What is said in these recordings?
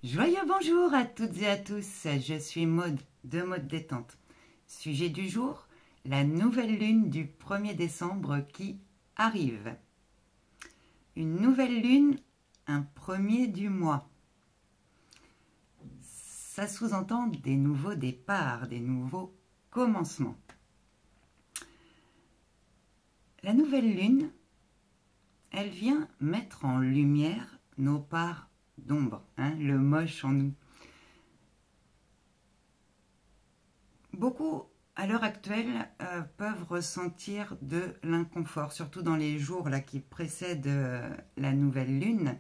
Joyeux bonjour à toutes et à tous, je suis Maude de Maude Détente. Sujet du jour, la nouvelle lune du 1er décembre qui arrive. Une nouvelle lune, un premier du mois. Ça sous-entend des nouveaux départs, des nouveaux commencements. La nouvelle lune, elle vient mettre en lumière nos parts d'ombre, le moche en nous. Beaucoup, à l'heure actuelle, peuvent ressentir de l'inconfort, surtout dans les jours là, qui précèdent la nouvelle lune.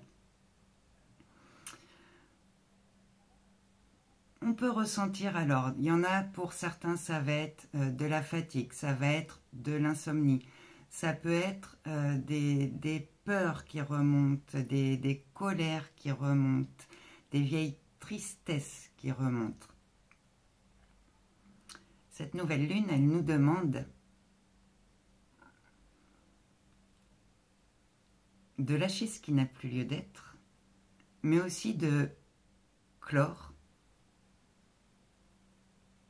On peut ressentir, alors, il y en a pour certains, ça va être de la fatigue, ça va être de l'insomnie, ça peut être des peurs qui remontent, des colères qui remontent, des vieilles tristesses qui remontent. Cette nouvelle lune, elle nous demande de lâcher ce qui n'a plus lieu d'être, mais aussi de clore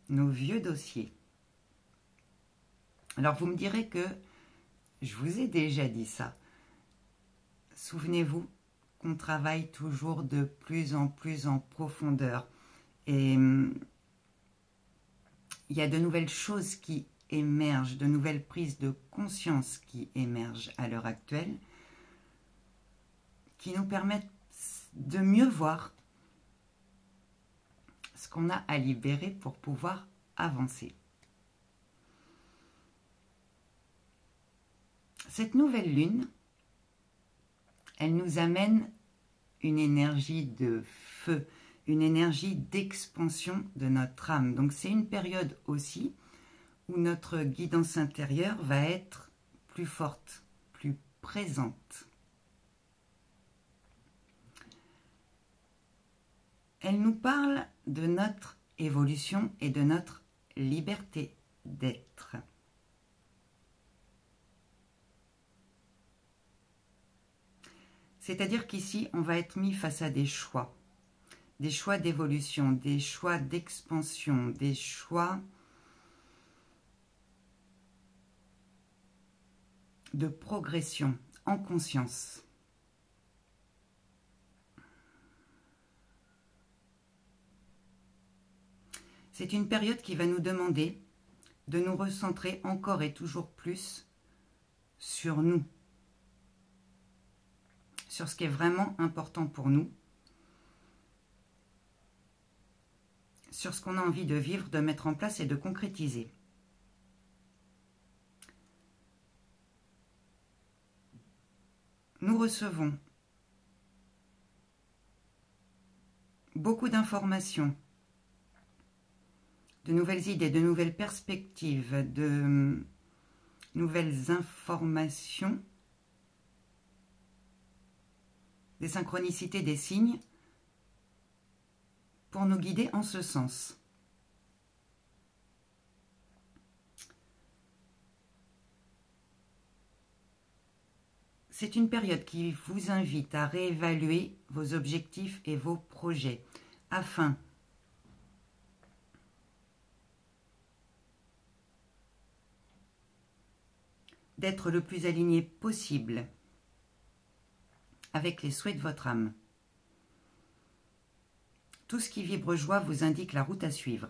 nos vieux dossiers. Alors vous me direz que je vous ai déjà dit ça. Souvenez-vous qu'on travaille toujours de plus en profondeur. Et il y a de nouvelles choses qui émergent, de nouvelles prises de conscience qui émergent à l'heure actuelle, qui nous permettent de mieux voir ce qu'on a à libérer pour pouvoir avancer. Cette nouvelle lune, elle nous amène une énergie de feu, une énergie d'expansion de notre âme. Donc c'est une période aussi où notre guidance intérieure va être plus forte, plus présente. Elle nous parle de notre évolution et de notre liberté d'être. C'est-à-dire qu'ici, on va être mis face à des choix d'évolution, des choix d'expansion, des choix de progression en conscience. C'est une période qui va nous demander de nous recentrer encore et toujours plus sur nous, sur ce qui est vraiment important pour nous, sur ce qu'on a envie de vivre, de mettre en place et de concrétiser. Nous recevons beaucoup d'informations, de nouvelles idées, de nouvelles perspectives, de nouvelles informations, des synchronicités, des signes, pour nous guider en ce sens. C'est une période qui vous invite à réévaluer vos objectifs et vos projets afin d'être le plus aligné possible avec les souhaits de votre âme. Tout ce qui vibre joie vous indique la route à suivre.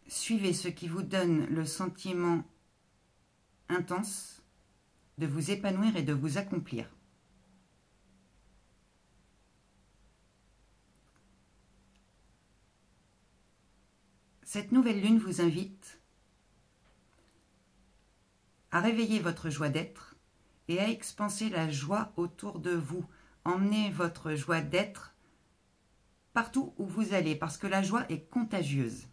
Suivez ce qui vous donne le sentiment intense de vous épanouir et de vous accomplir. Cette nouvelle lune vous invite à réveiller votre joie d'être et à expanser la joie autour de vous. Emmenez votre joie d'être partout où vous allez, parce que la joie est contagieuse.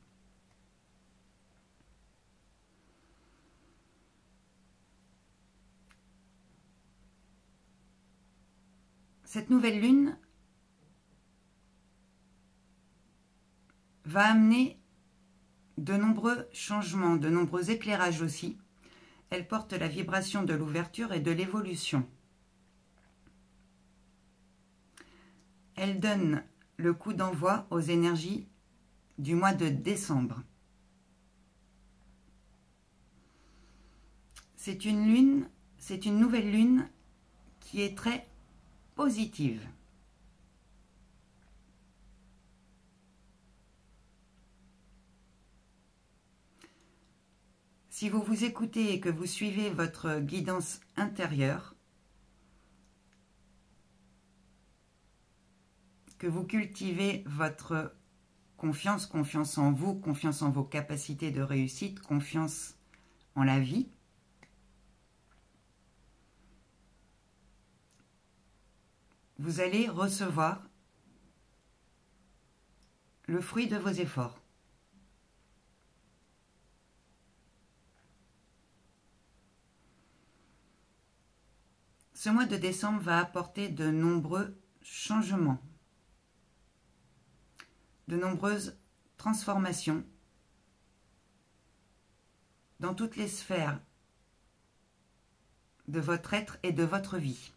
Cette nouvelle lune va amener de nombreux changements, de nombreux éclairages aussi, Elle porte la vibration de l'ouverture et de l'évolution. Elle donne le coup d'envoi aux énergies du mois de décembre. C'est une nouvelle lune qui est très positive. Si vous vous écoutez et que vous suivez votre guidance intérieure, que vous cultivez votre confiance en vous, confiance en vos capacités de réussite, confiance en la vie, vous allez recevoir le fruit de vos efforts. Ce mois de décembre va apporter de nombreux changements, de nombreuses transformations dans toutes les sphères de votre être et de votre vie.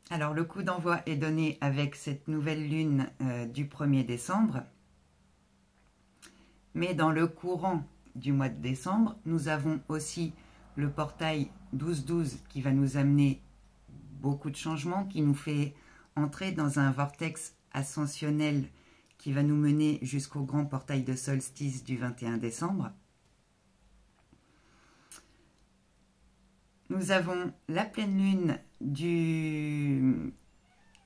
Alors, le coup d'envoi est donné avec cette nouvelle lune du 1er décembre. Mais dans le courant du mois de décembre, nous avons aussi le portail 12-12 qui va nous amener beaucoup de changements, qui nous fait entrer dans un vortex ascensionnel qui va nous mener jusqu'au grand portail de solstice du 21 décembre. Nous avons la pleine lune du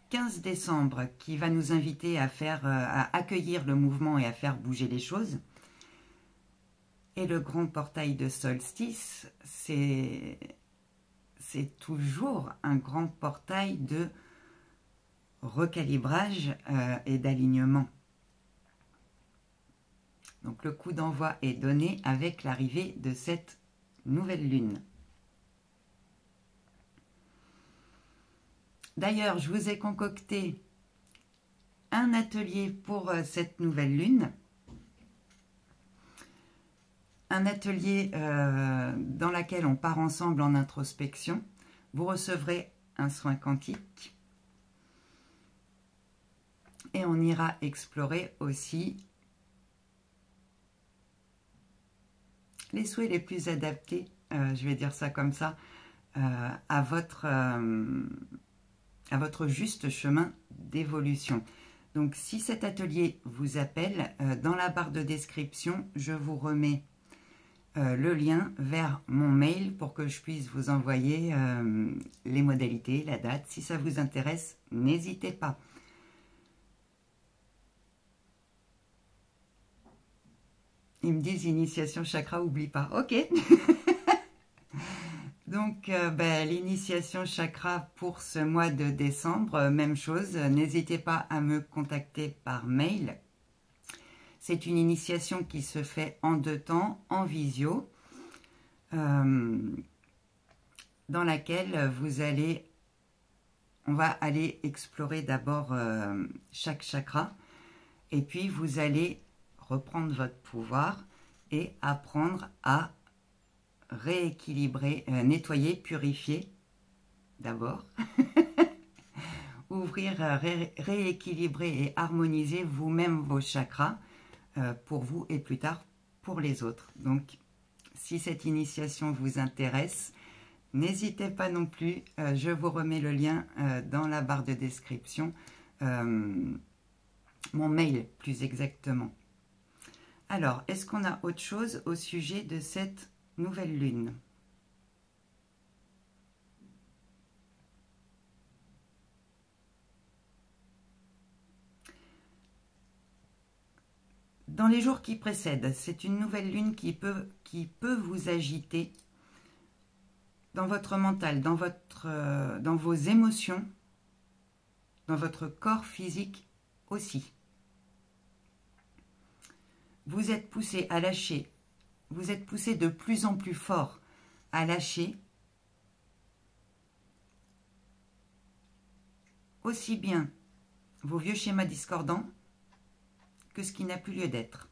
15 décembre qui va nous inviter à accueillir le mouvement et à faire bouger les choses. Et le grand portail de solstice, c'est toujours un grand portail de recalibrage et d'alignement. Donc le coup d'envoi est donné avec l'arrivée de cette nouvelle lune. D'ailleurs, je vous ai concocté un atelier pour cette nouvelle lune. Un atelier dans lequel on part ensemble en introspection. Vous recevrez un soin quantique. Et on ira explorer aussi les souhaits les plus adaptés, je vais dire ça comme ça, à votre juste chemin d'évolution. Donc si cet atelier vous appelle, dans la barre de description, je vous remets le lien vers mon mail pour que je puisse vous envoyer les modalités, la date. Si ça vous intéresse, n'hésitez pas. Ils me disent initiation chakra, oublie pas. Ok. Donc l'initiation chakra pour ce mois de décembre, même chose. N'hésitez pas à me contacter par mail. C'est une initiation qui se fait en 2 temps, en visio, dans laquelle on va aller explorer d'abord chaque chakra, et puis vous allez reprendre votre pouvoir et apprendre à rééquilibrer, nettoyer, purifier d'abord, ouvrir, rééquilibrer et harmoniser vous-même vos chakras, pour vous et plus tard pour les autres. Donc, si cette initiation vous intéresse, n'hésitez pas non plus, je vous remets le lien dans la barre de description, mon mail plus exactement. Alors, est-ce qu'on a autre chose au sujet de cette nouvelle lune ? Dans les jours qui précèdent, c'est une nouvelle lune qui peut vous agiter dans votre mental, dans vos émotions, dans votre corps physique aussi. Vous êtes poussé à lâcher, vous êtes poussé de plus en plus fort à lâcher aussi bien vos vieux schémas discordants que ce qui n'a plus lieu d'être.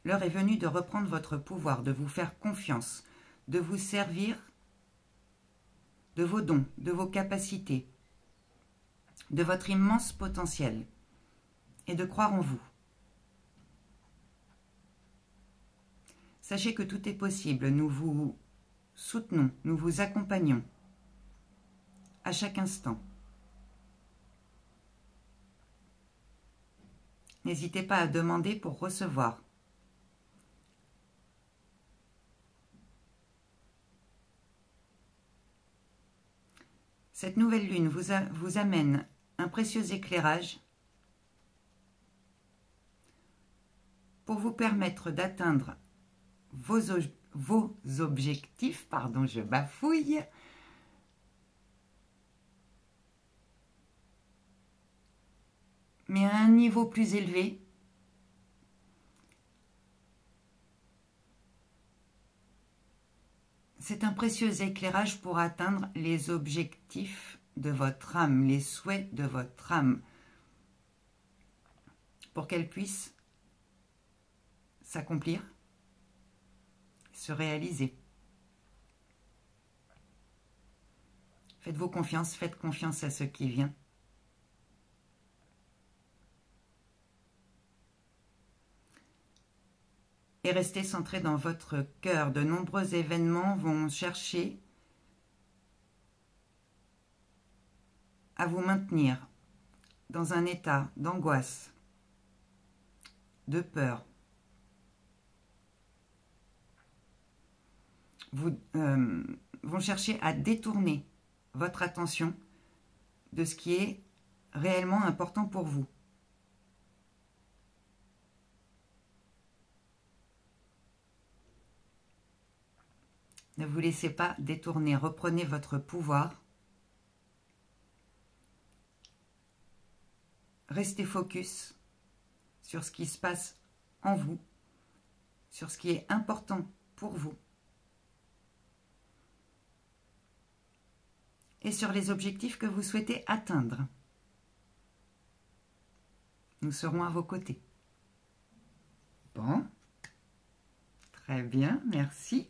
L'heure est venue de reprendre votre pouvoir, de vous faire confiance, de vous servir de vos dons, de vos capacités, de votre immense potentiel et de croire en vous. Sachez que tout est possible, nous vous soutenons, nous vous accompagnons à chaque instant. N'hésitez pas à demander pour recevoir. Cette nouvelle lune vous amène un précieux éclairage pour vous permettre d'atteindre vos objectifs, pardon, je bafouille, mais à un niveau plus élevé, c'est un précieux éclairage pour atteindre les objectifs de votre âme, les souhaits de votre âme, pour qu'elle puisse s'accomplir, se réaliser. Faites-vous confiance, faites confiance à ce qui vient. Et restez centré dans votre cœur. De nombreux événements vont chercher à vous maintenir dans un état d'angoisse, de peur. Vont chercher à détourner votre attention de ce qui est réellement important pour vous. Ne vous laissez pas détourner, reprenez votre pouvoir. Restez focus sur ce qui se passe en vous, sur ce qui est important pour vous et sur les objectifs que vous souhaitez atteindre. Nous serons à vos côtés. Bon, très bien, merci.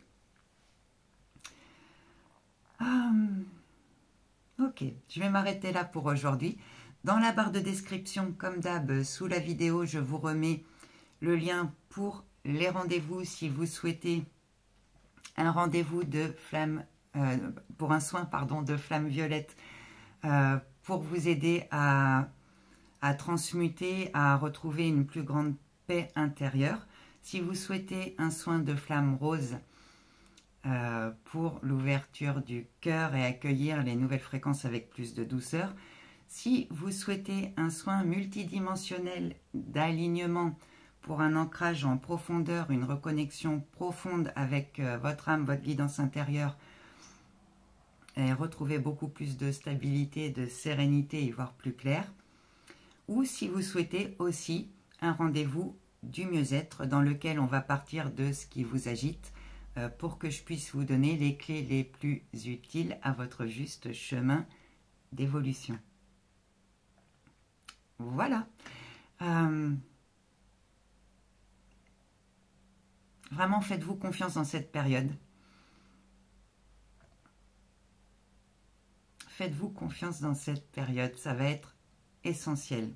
Ok, je vais m'arrêter là pour aujourd'hui. Dans la barre de description, comme d'hab, sous la vidéo, je vous remets le lien pour les rendez-vous si vous souhaitez un rendez-vous de flamme, pour un soin de flamme violette, pour vous aider à transmuter, à retrouver une plus grande paix intérieure. Si vous souhaitez un soin de flamme rose, pour l'ouverture du cœur et accueillir les nouvelles fréquences avec plus de douceur. Si vous souhaitez un soin multidimensionnel d'alignement pour un ancrage en profondeur, une reconnexion profonde avec votre âme, votre guidance intérieure et retrouver beaucoup plus de stabilité, de sérénité et voir plus clair. Ou si vous souhaitez aussi un rendez-vous du mieux-être dans lequel on va partir de ce qui vous agite pour que je puisse vous donner les clés les plus utiles à votre juste chemin d'évolution. Voilà. Vraiment, faites-vous confiance dans cette période. Faites-vous confiance dans cette période, ça va être essentiel.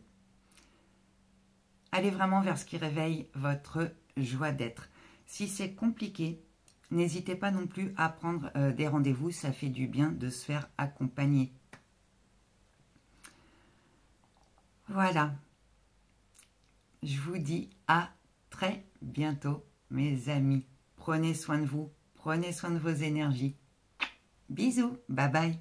Allez vraiment vers ce qui réveille votre joie d'être. Si c'est compliqué, n'hésitez pas non plus à prendre des rendez-vous, ça fait du bien de se faire accompagner. Voilà. Je vous dis à très bientôt, mes amis. Prenez soin de vous, prenez soin de vos énergies. Bisous, bye bye.